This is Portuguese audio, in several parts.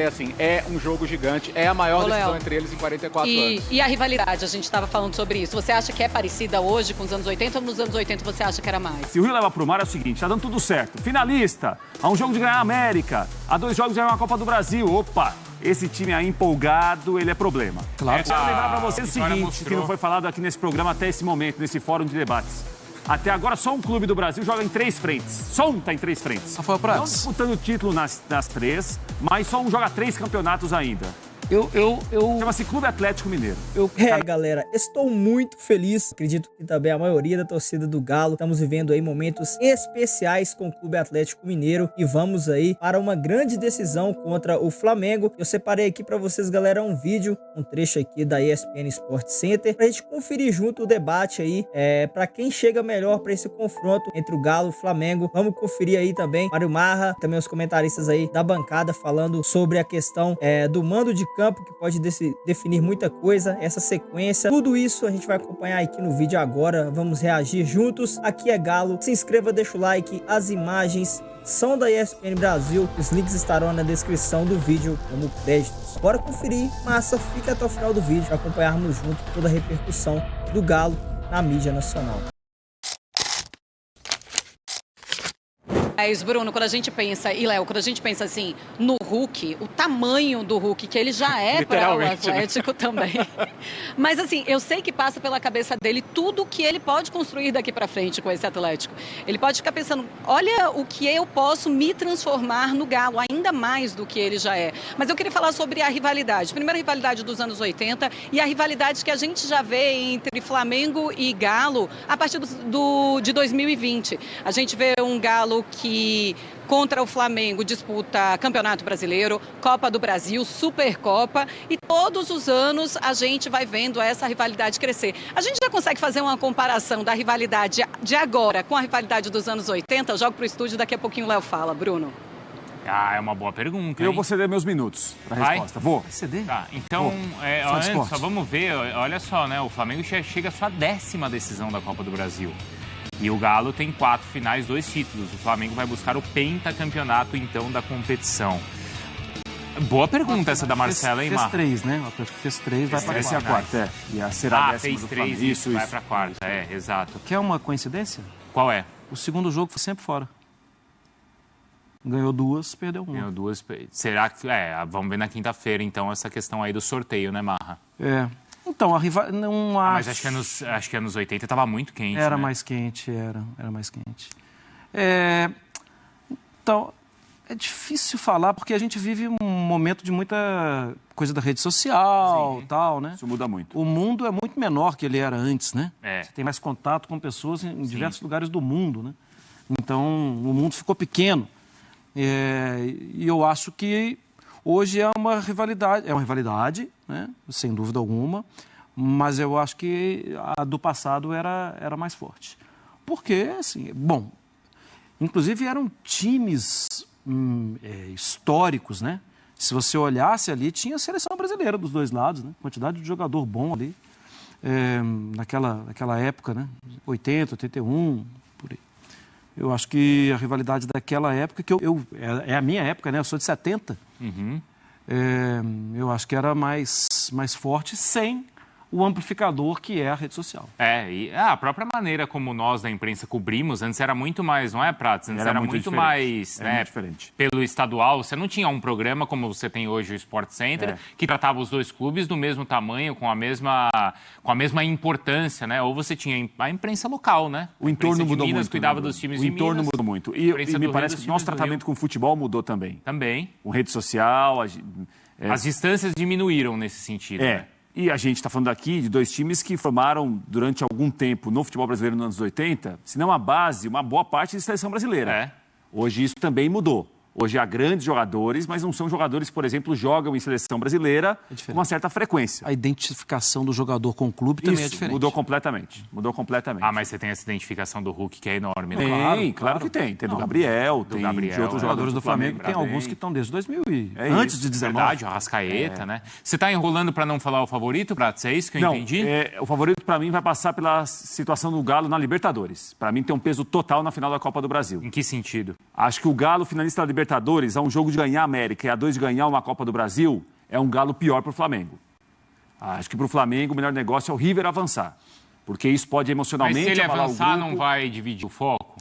assim, é um jogo gigante, é a maior decisão entre eles em 44 anos. E a rivalidade, a gente estava falando sobre isso. Você acha que é parecida hoje com os anos 80 ou nos anos 80 você acha que era mais? Se o Rio leva pro mar é o seguinte, tá dando tudo certo. Finalista, há um jogo de ganhar a América, há 2 jogos de ganhar uma Copa do Brasil. Opa, esse time aí empolgado, ele é problema. Claro. Quero lembrar pra vocês o seguinte, que não foi falado aqui nesse programa até esse momento, nesse fórum de debates. Até agora, só um clube do Brasil joga em 3 frentes. Só um tá em 3 frentes. Rafael Prats. Não disputando o título nas 3, mas só um joga 3 campeonatos ainda. Chama-se Clube Atlético Mineiro. Galera, estou muito feliz. Acredito que também a maioria da torcida do Galo. Estamos vivendo aí momentos especiais com o Clube Atlético Mineiro. E vamos aí para uma grande decisão contra o Flamengo. Eu separei aqui para vocês, galera, um vídeo, um trecho aqui da ESPN Sport Center, pra gente conferir junto o debate aí, para quem chega melhor para esse confronto entre o Galo e o Flamengo. Vamos conferir aí também Mário Marra, também os comentaristas aí da bancada falando sobre a questão do mando de campo, que pode definir muita coisa, essa sequência, tudo isso a gente vai acompanhar aqui no vídeo agora. Vamos reagir juntos. Aqui é Galo, se inscreva, deixa o like, as imagens são da ESPN Brasil, os links estarão na descrição do vídeo como créditos. Bora conferir, massa, fica até o final do vídeo para acompanharmos junto toda a repercussão do Galo na mídia nacional. Mas, Bruno, quando a gente pensa, e Léo, quando a gente pensa assim, no Hulk, o tamanho do Hulk, que ele já é para o Atlético, né? Também. Mas assim, eu sei que passa pela cabeça dele tudo que ele pode construir daqui para frente com esse Atlético. Ele pode ficar pensando, olha o que eu posso me transformar no Galo, ainda mais do que ele já é. Mas eu queria falar sobre a rivalidade. Primeira rivalidade dos anos 80 e a rivalidade que a gente já vê entre Flamengo e Galo a partir de 2020. A gente vê um Galo que contra o Flamengo disputa Campeonato Brasileiro, Copa do Brasil, Supercopa, e todos os anos a gente vai vendo essa rivalidade crescer. A gente já consegue fazer uma comparação da rivalidade de agora com a rivalidade dos anos 80? Eu jogo para o estúdio, daqui a pouquinho o Léo fala. Bruno. É uma boa pergunta, hein? Eu vou ceder meus minutos para a resposta. Vou. Ceder? Tá, então, antes, só vamos ver, olha só, né? O Flamengo chega à sua 10ª decisão da Copa do Brasil. E o Galo tem 4 finais, 2 títulos. O Flamengo vai buscar o pentacampeonato, então, da competição. Boa pergunta essa da Marcela, hein, Mar? Fez 3, né? O Atlético fez 3, vai para Essa é a 4ª, E a será a 10ª fez do 3 Flamengo. Isso, vai para a 4ª, exato. Quer uma coincidência? Qual é? O segundo jogo foi sempre fora. Ganhou 2, perdeu 1. Ganhou 2. Será que... vamos ver na quinta-feira, então, essa questão aí do sorteio, né, Marra? Então, a rival... não acho... Mas acho que anos 80 estava muito quente, Era né? mais quente, era mais quente. Então, é difícil falar, porque a gente vive um momento de muita coisa da rede social e tal, né? Isso muda muito. O mundo é muito menor que ele era antes, né? É. Você tem mais contato com pessoas em diversos lugares do mundo, né? Então, o mundo ficou pequeno. E eu acho que hoje é uma rivalidade, né? Sem dúvida alguma, mas eu acho que a do passado era mais forte. Porque, assim, bom, inclusive eram times históricos, né? Se você olhasse ali, tinha a seleção brasileira dos dois lados, né? Quantidade de jogador bom ali, naquela época, né? 80, 81, por aí. Eu acho que a rivalidade daquela época, é a minha época, né? Eu sou de 70. Uhum. Eu acho que era mais forte sem o amplificador que é a rede social. E a própria maneira como nós da imprensa cobrimos, antes era muito mais, não é, Prats? Antes era muito mais, né, muito diferente. Pelo estadual. Você não tinha um programa como você tem hoje o Sport Center, que tratava os dois clubes do mesmo tamanho, com a mesma importância, né? Ou você tinha a imprensa local, né? O entorno mudou Minas muito. cuidava dos times de Minas. O entorno mudou muito. E me parece que o nosso tratamento com o futebol mudou também. Também. Com rede social. As distâncias diminuíram nesse sentido, né? E a gente está falando aqui de 2 times que formaram durante algum tempo no futebol brasileiro nos anos 80, se não a base, uma boa parte da seleção brasileira. Hoje isso também mudou. Hoje há grandes jogadores, mas não são jogadores que, por exemplo, jogam em seleção brasileira com uma certa frequência. A identificação do jogador com o clube também é diferente. Mudou completamente. Mas você tem essa identificação do Hulk que é enorme, né? Claro que tem. Tem do Gabriel, tem de outros jogadores do Flamengo. Tem alguns que estão desde 2000 antes de 19. Verdade, o Arrascaeta, né? Você está enrolando para não falar o favorito, Prats? É isso que eu entendi? O favorito para mim vai passar pela situação do Galo na Libertadores. Para mim tem um peso total na final da Copa do Brasil. Em que sentido? Acho que o Galo, finalista da Libertadores, Libertadores, a um jogo de ganhar a América e a 2 de ganhar uma Copa do Brasil, é um galo pior para o Flamengo. Acho que para o Flamengo o melhor negócio é o River avançar. Porque isso pode emocionalmente... Mas se ele avançar, o grupo. não vai dividir o foco?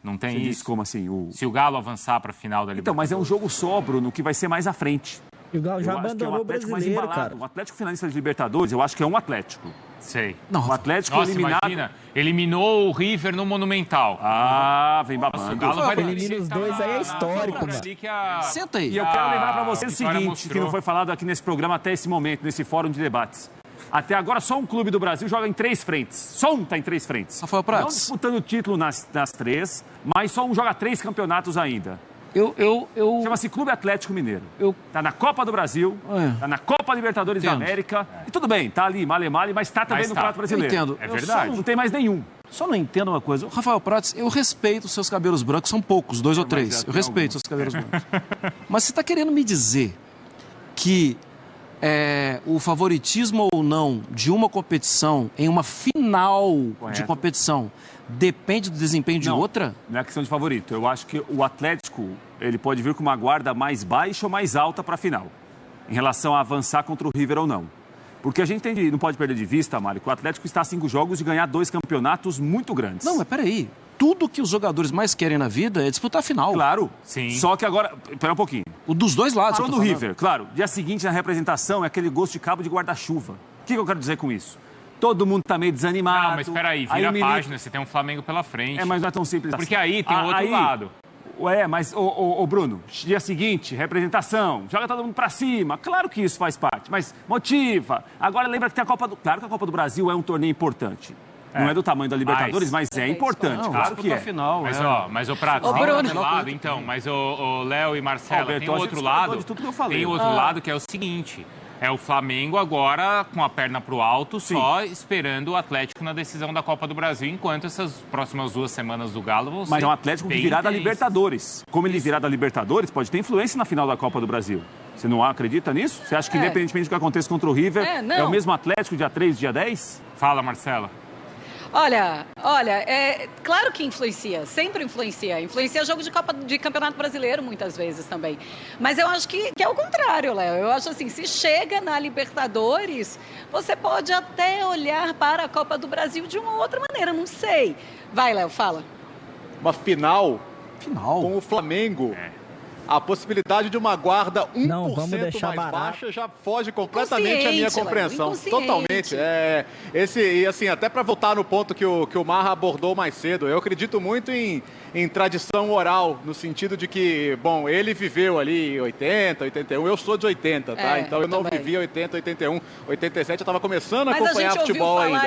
Não tem Você isso? diz como assim? Se o Galo avançar para a final da Libertadores. Então, mas é um jogo só, Bruno, que vai ser mais à frente. E o Galo já Eu acho que é um abandonou o Atlético mais brasileiro, embalado. cara. O Atlético finalista de Libertadores, eu acho que é um Atlético. Sei. Não, O Atlético Nossa, eliminado... imagina, eliminou o River no Monumental. Vem Nossa, babando. o Galo vai Elimina os dois aí é histórico, mano. Senta aí. E eu quero lembrar para vocês o seguinte, mostrou. que não foi falado aqui nesse programa até esse momento, nesse fórum de debates. Até agora, só um clube do Brasil joga em 3 frentes. Só um está em 3 frentes. Rafael Prats. Não disputando o título nas 3, mas só um joga 3 campeonatos ainda. Chama-se Clube Atlético Mineiro. Tá na Copa do Brasil, tá na Copa Libertadores da América. E tudo bem, tá ali, male, mas tá também no Campeonato Brasileiro. Eu entendo. É verdade. Não tem mais nenhum. Só não entendo uma coisa. Rafael Prats, eu respeito os seus cabelos brancos, são poucos, 2 ou 3. Eu respeito os seus cabelos brancos. Mas você está querendo me dizer que o favoritismo ou não de uma competição em uma final de competição depende do desempenho de outra? Não é questão de favorito. Eu acho que o Atlético ele pode vir com uma guarda mais baixa ou mais alta para a final, em relação a avançar contra o River ou não. Porque a gente não pode perder de vista, Mário, que o Atlético está a 5 jogos de ganhar 2 campeonatos muito grandes. Não, mas peraí. Tudo que os jogadores mais querem na vida é disputar a final. Claro. Sim. Só que agora... Espera um pouquinho. O dos dois lados. Falando do River, claro. Dia seguinte, na representação, é aquele gosto de cabo de guarda-chuva. O que eu quero dizer com isso? Todo mundo tá meio desanimado. Não, mas espera aí, vira a página, você tem um Flamengo pela frente. Mas não é tão simples assim. Porque aí tem o outro lado. Mas, Bruno, dia seguinte, representação, joga todo mundo pra cima. Claro que isso faz parte, mas motiva. Agora lembra que tem a Copa do... Claro que a Copa do Brasil é um torneio importante. Não é do tamanho da Libertadores, mas é importante. Claro que é. Final, mas o Prato, tem outro lado, então. Mas o Léo e Marcela, tem outro lado. De tudo que eu falei. Tem outro lado que é o seguinte. É o Flamengo agora com a perna pro alto, só esperando o Atlético na decisão da Copa do Brasil, enquanto essas próximas 2 semanas do Galo vão ser. Mas é um Atlético que virá da Libertadores. Como ele virá da Libertadores, pode ter influência na final da Copa do Brasil. Você não acredita nisso? Você acha que, independentemente do que aconteça contra o River, é o mesmo Atlético dia 3, dia 10? Fala, Marcela. Olha, claro que influencia, sempre influencia. Influencia jogo de Campeonato Brasileiro, muitas vezes também. Mas eu acho que é o contrário, Léo. Eu acho assim, se chega na Libertadores, você pode até olhar para a Copa do Brasil de uma outra maneira, não sei. Vai, Léo, fala. Uma final com o Flamengo. A possibilidade de uma guarda 1% vamos deixar mais barato. baixa já foge completamente a minha compreensão. Totalmente. E assim, até para voltar no ponto que o Marra abordou mais cedo, eu acredito muito em tradição oral, no sentido de que, bom, ele viveu ali 80, 81, eu sou de 80, tá? Então eu não vivi 80, 81, 87, eu estava começando a acompanhar futebol ainda.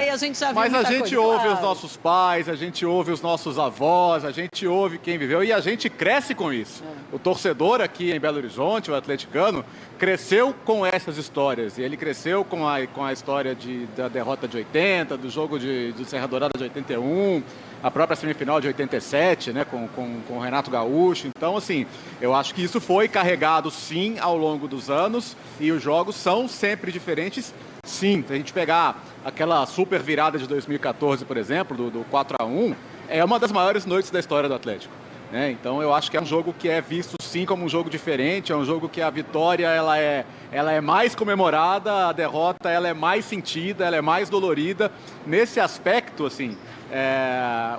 Mas a gente ouve os nossos pais, a gente ouve os nossos avós, a gente ouve quem viveu e a gente cresce com isso. O torcedor aqui em Belo Horizonte, o atleticano, cresceu com essas histórias. E ele cresceu com a história da derrota de 80, do jogo de Serra Dourada de 81, a própria semifinal de 87, né, com o Renato Gaúcho. Então, assim, eu acho que isso foi carregado, sim, ao longo dos anos. E os jogos são sempre diferentes, sim. Se a gente pegar aquela super virada de 2014, por exemplo, do 4-1, é uma das maiores noites da história do Atlético. Então eu acho que é um jogo que é visto sim como um jogo diferente, é um jogo que a vitória ela é mais comemorada, a derrota ela é mais sentida, ela é mais dolorida. Nesse aspecto, assim,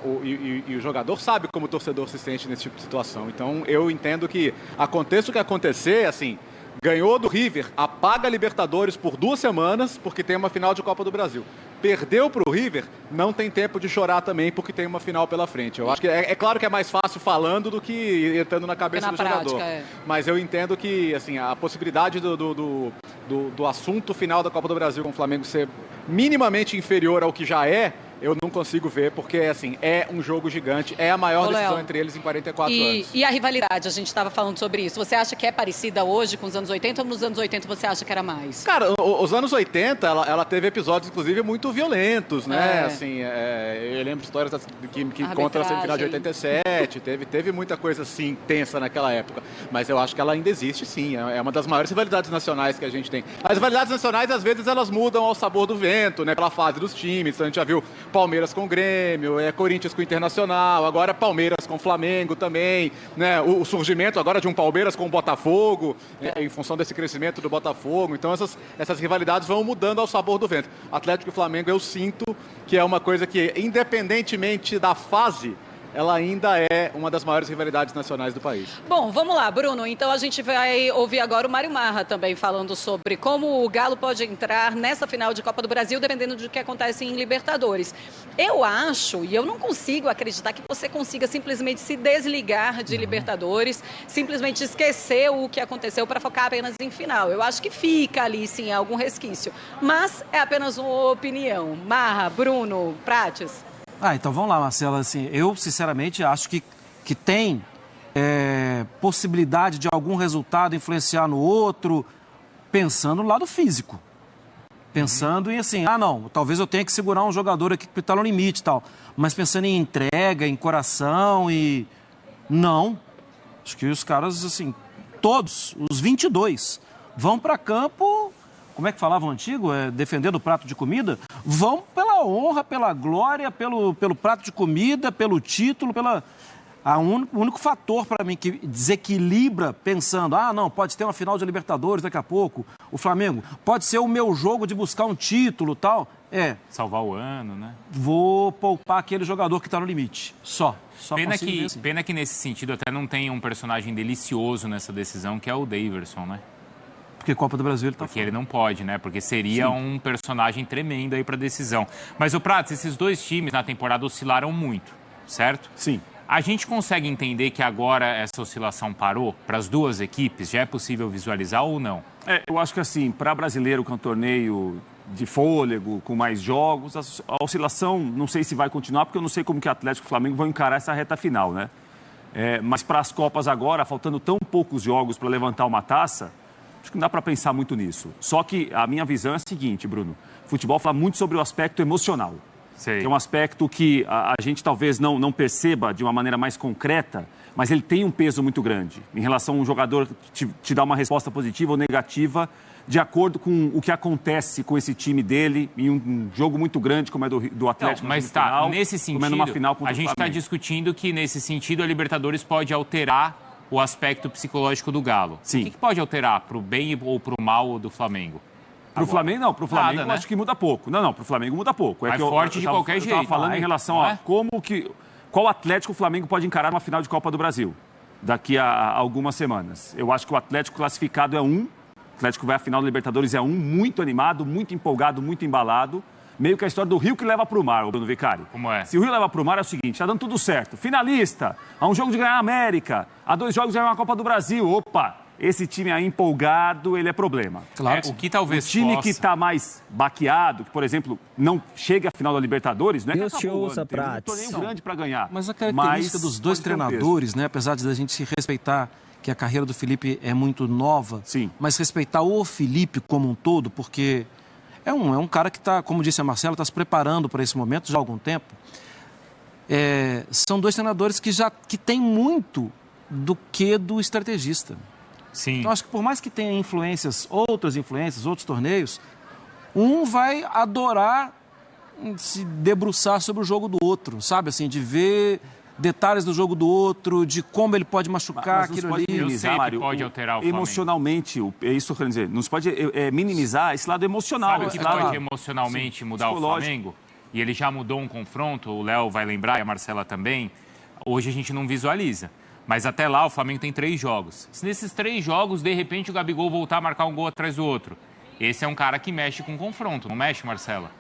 o jogador sabe como o torcedor se sente nesse tipo de situação. Então eu entendo que aconteça o que acontecer, assim, ganhou do River, apaga a Libertadores por 2 semanas porque tem uma final de Copa do Brasil. Perdeu para o River, não tem tempo de chorar também porque tem uma final pela frente. Eu acho que é claro que é mais fácil falando do que entrando na cabeça do jogador. Mas eu entendo que assim, a possibilidade do assunto final da Copa do Brasil com o Flamengo ser minimamente inferior ao que já é, eu não consigo ver, porque assim, é um jogo gigante, é a maior decisão entre eles em 44 anos. E a rivalidade, a gente estava falando sobre isso. Você acha que é parecida hoje com os anos 80 ou nos anos 80 você acha que era mais? Cara, os anos 80, ela teve episódios, inclusive, muito violentos, né? Assim, eu lembro histórias que contra a semifinal de 87, teve muita coisa, assim, tensa naquela época. Mas eu acho que ela ainda existe, sim. É uma das maiores rivalidades nacionais que a gente tem. As rivalidades nacionais, às vezes, elas mudam ao sabor do vento, né? Pela fase dos times. Então, a gente já viu Palmeiras com o Grêmio, Corinthians com o Internacional, agora Palmeiras com o Flamengo também, né? O surgimento agora de um Palmeiras com o Botafogo, em função desse crescimento do Botafogo. Então essas rivalidades vão mudando ao sabor do vento. Atlético e Flamengo, eu sinto que é uma coisa que, independentemente da fase, ela ainda é uma das maiores rivalidades nacionais do país. Bom, vamos lá, Bruno. Então a gente vai ouvir agora o Mário Marra também falando sobre como o Galo pode entrar nessa final de Copa do Brasil, dependendo do que acontece em Libertadores. Eu acho, e eu não consigo acreditar que você consiga simplesmente se desligar de Libertadores, simplesmente esquecer o que aconteceu para focar apenas em final. Eu acho que fica ali, sim, algum resquício. Mas é apenas uma opinião. Marra, Bruno, Prates. Então vamos lá, Marcela. Assim, eu, sinceramente, acho que tem possibilidade de algum resultado influenciar no outro, pensando no lado físico. Pensando em assim, não, talvez eu tenha que segurar um jogador aqui que está no limite e tal. Mas pensando em entrega, em coração e... Não. Acho que os caras, assim, todos, os 22, vão para campo... Como é que falava o antigo? Defendendo o prato de comida? Vão pela honra, pela glória, pelo prato de comida, pelo título, o único fator para mim que desequilibra pensando, não, pode ter uma final de Libertadores daqui a pouco, o Flamengo, pode ser o meu jogo de buscar um título e tal, salvar o ano, né? Vou poupar aquele jogador que está no limite, só Pena que nesse sentido até não tem um personagem delicioso nessa decisão, que é o Daverson, né? Porque Copa do Brasil ele tá Porque ele não pode, né? Porque seria um personagem tremendo aí para decisão. Mas, o Prates, esses dois times na temporada oscilaram muito, certo? Sim. A gente consegue entender que agora essa oscilação parou para as duas equipes? Já é possível visualizar ou não? Eu acho que assim, para brasileiro, que é um torneio de fôlego, com mais jogos, a oscilação não sei se vai continuar, porque eu não sei como que Atlético e Flamengo vão encarar essa reta final, né? Mas para as Copas agora, faltando tão poucos jogos para levantar uma taça, acho que não dá para pensar muito nisso. Só que a minha visão é a seguinte, Bruno. Futebol fala muito sobre o aspecto emocional. Sei. Que é um aspecto que a gente talvez não perceba de uma maneira mais concreta, mas ele tem um peso muito grande. Em relação a um jogador te dar uma resposta positiva ou negativa, de acordo com o que acontece com esse time dele em um jogo muito grande como é do Atlético. Mas nesse sentido, como é numa final contra a gente está discutindo que nesse sentido a Libertadores pode alterar o aspecto psicológico do Galo. Sim. O que pode alterar para o bem ou para o mal do Flamengo? Para o Flamengo, não. Para o Flamengo, Nada, né? Acho que muda pouco. Não, para o Flamengo muda pouco. Mas forte de qualquer jeito. Eu estava falando em relação a qual Atlético o Flamengo pode encarar numa final de Copa do Brasil daqui a algumas semanas. Eu acho que o Atlético classificado é o Atlético vai à final da Libertadores é muito animado, muito empolgado, muito embalado. Meio que a história do rio que leva para o mar, o Bruno Vicari. Como é? Se o rio leva para o mar é o seguinte, está dando tudo certo. Finalista, há um jogo de ganhar a América, há 2 jogos de ganhar uma Copa do Brasil. Opa, esse time aí empolgado, ele é problema. Claro. O que talvez o time que está mais baqueado, que, por exemplo, não chega à final da Libertadores, não é Deus que te ouça, tem um Prates. torneio grande para ganhar. Mas a característica dos dois treinadores, né, apesar de a gente se respeitar que a carreira do Felipe é muito nova, sim, mas respeitar o Felipe como um todo, porque é um cara que está, como disse a Marcela, está se preparando para esse momento já há algum tempo. São dois treinadores que têm muito do que do estrategista. Sim. Então, acho que por mais que tenha outras influências, outros torneios, um vai adorar se debruçar sobre o jogo do outro, sabe? Assim, de ver detalhes do jogo do outro, de como ele pode machucar aquilo ali. Eu sei que pode alterar o Flamengo. Emocionalmente, é isso que eu quero dizer. Não se pode minimizar esse lado emocional. Sabe o que pode emocionalmente mudar o Flamengo? E ele já mudou um confronto, o Léo vai lembrar e a Marcela também. Hoje a gente não visualiza. Mas até lá o Flamengo tem 3 jogos. Se nesses 3 jogos, de repente, o Gabigol voltar a marcar um gol atrás do outro. Esse é um cara que mexe com confronto, não mexe, Marcela?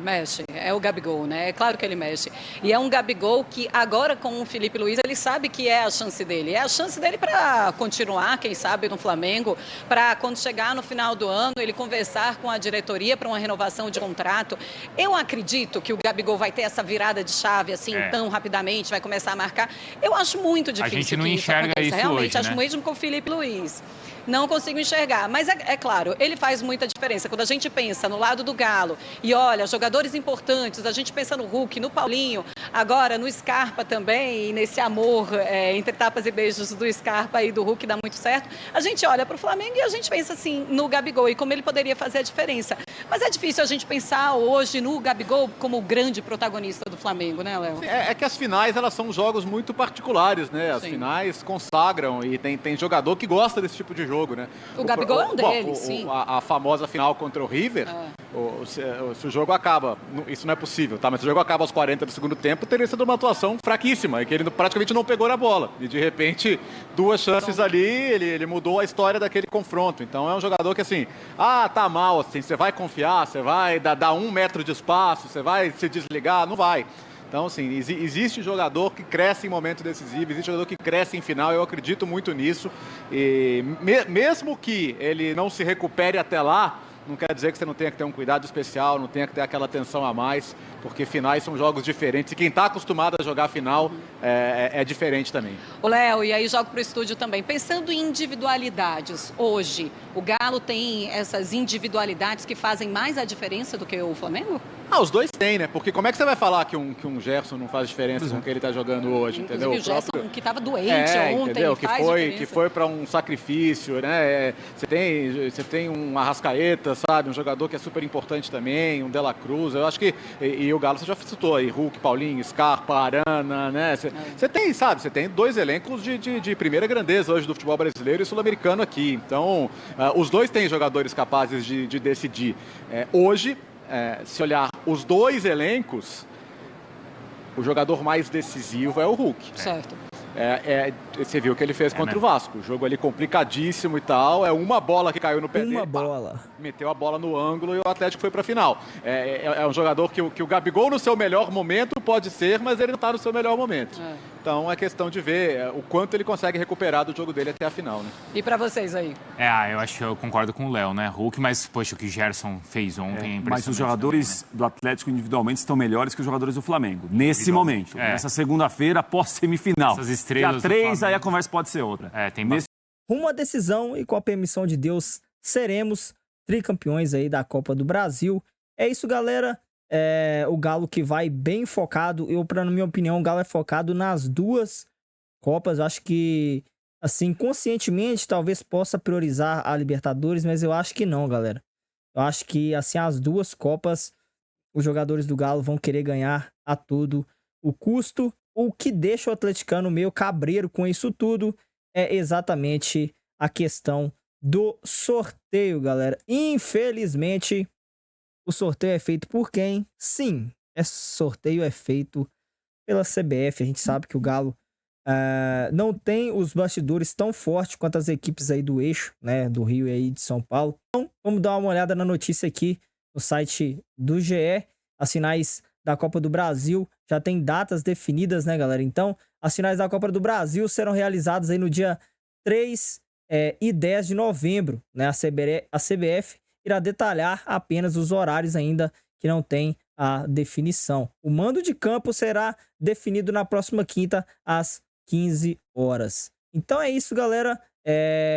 Mexe. É o Gabigol, né? É claro que ele mexe. E é um Gabigol que agora com o Felipe Luiz, ele sabe que é a chance dele. É a chance dele para continuar, quem sabe, no Flamengo, para quando chegar no final do ano, ele conversar com a diretoria para uma renovação de contrato. Eu acredito que o Gabigol vai ter essa virada de chave assim tão rapidamente, vai começar a marcar. Eu acho muito difícil. A gente não enxerga isso realmente, hoje, acho né? mesmo com o Felipe Luiz. Não consigo enxergar. Mas é claro, ele faz muita diferença. Quando a gente pensa no lado do Galo e olha olha, jogadores importantes, a gente pensa no Hulk, no Paulinho, agora no Scarpa também, e nesse amor entre tapas e beijos do Scarpa e do Hulk dá muito certo, a gente olha para o Flamengo e a gente pensa assim no Gabigol e como ele poderia fazer a diferença. Mas é difícil a gente pensar hoje no Gabigol como o grande protagonista do Flamengo, né, Léo? É que as finais, elas são jogos muito particulares, né? As finais consagram e tem jogador que gosta desse tipo de jogo, né? O Gabigol é um deles, sim. A famosa final contra o River, se o jogo acaba, isso não é possível, tá? Mas se o jogo acaba aos 40 do segundo tempo, teria sido uma atuação fraquíssima, e que ele praticamente não pegou na bola. E de repente, 2 chances ali, ele mudou a história daquele confronto. Então é um jogador que assim, tá mal, assim, você vai confiar, você vai dar 1 metro de espaço, você vai se desligar, não vai. Então, assim, existe jogador que cresce em momento decisivo, existe jogador que cresce em final, eu acredito muito nisso. E mesmo que ele não se recupere até lá, não quer dizer que você não tenha que ter um cuidado especial, não tenha que ter aquela atenção a mais, porque finais são jogos diferentes. E quem está acostumado a jogar final é diferente também. O Léo, e aí jogo para o estúdio também. Pensando em individualidades, hoje, o Galo tem essas individualidades que fazem mais a diferença do que o Flamengo? Os dois têm, né? Porque como é que você vai falar que um Gerson não faz diferença com o que ele está jogando hoje, entendeu? O Gerson que estava doente ontem, entendeu? que foi para um sacrifício, né? Você tem um Arrascaeta, sabe? Um jogador que é super importante também, um De La Cruz. Eu acho que e o Galo você já citou aí, Hulk, Paulinho, Scarpa, Arana, né? Você tem, sabe? Você tem 2 elencos de primeira grandeza hoje do futebol brasileiro e sul-americano aqui. Então, os dois têm jogadores capazes de decidir. Hoje, se olhar os 2 elencos, o jogador mais decisivo é o Hulk. Certo. Você viu o que ele fez contra o Vasco. O jogo ali complicadíssimo e tal. É uma bola que caiu no pé dele. Meteu a bola no ângulo e o Atlético foi para a final. É um jogador que o Gabigol no seu melhor momento pode ser, mas ele não está no seu melhor momento. Então é questão de ver o quanto ele consegue recuperar do jogo dele até a final, né? E para vocês aí? Eu acho que eu concordo com o Léo, né? Hulk, mas poxa, o que o Gerson fez ontem é impressionante. Mas os jogadores do Atlético individualmente estão melhores que os jogadores do Flamengo. Nesse momento. Nessa segunda-feira, após semifinal. Essas estrelas. Dia 3, aí a conversa pode ser outra. Rumo à decisão e com a permissão de Deus, seremos tricampeões aí da Copa do Brasil. É isso, galera. O Galo que vai bem focado. Na minha opinião, o Galo é focado nas 2 Copas. Eu acho que, assim, conscientemente, talvez possa priorizar a Libertadores, mas eu acho que não, galera. Eu acho que, assim, as 2 Copas, os jogadores do Galo vão querer ganhar a todo o custo. O que deixa o atleticano meio cabreiro com isso tudo é exatamente a questão do sorteio, galera. Infelizmente, o sorteio é feito por quem? Sim, sorteio é feito pela CBF. A gente sabe que o Galo não tem os bastidores tão fortes quanto as equipes aí do eixo, né, do Rio e aí de São Paulo. Então, vamos dar uma olhada na notícia aqui no site do GE. As finais da Copa do Brasil já tem datas definidas, né, galera? Então, as finais da Copa do Brasil serão realizadas aí no dia 3 e 10 de novembro, né? A CBF irá detalhar apenas os horários ainda que não tem a definição. O mando de campo será definido na próxima quinta, às 15 horas. Então é isso, galera.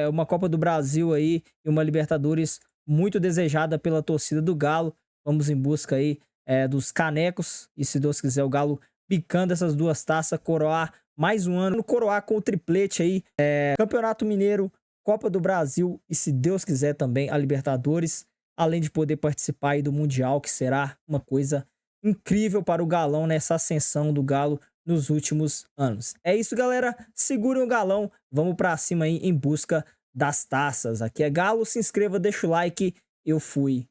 Uma Copa do Brasil aí e uma Libertadores muito desejada pela torcida do Galo. Vamos em busca aí dos canecos e, se Deus quiser, o Galo picando essas 2 taças, coroar mais um ano, coroar com o triplete aí, Campeonato Mineiro, Copa do Brasil e, se Deus quiser, também a Libertadores, além de poder participar aí do Mundial, que será uma coisa incrível para o Galão nessa ascensão do Galo nos últimos anos. É isso, galera. Segurem o Galão, vamos pra cima aí em busca das taças. Aqui é Galo, se inscreva, deixa o like, eu fui.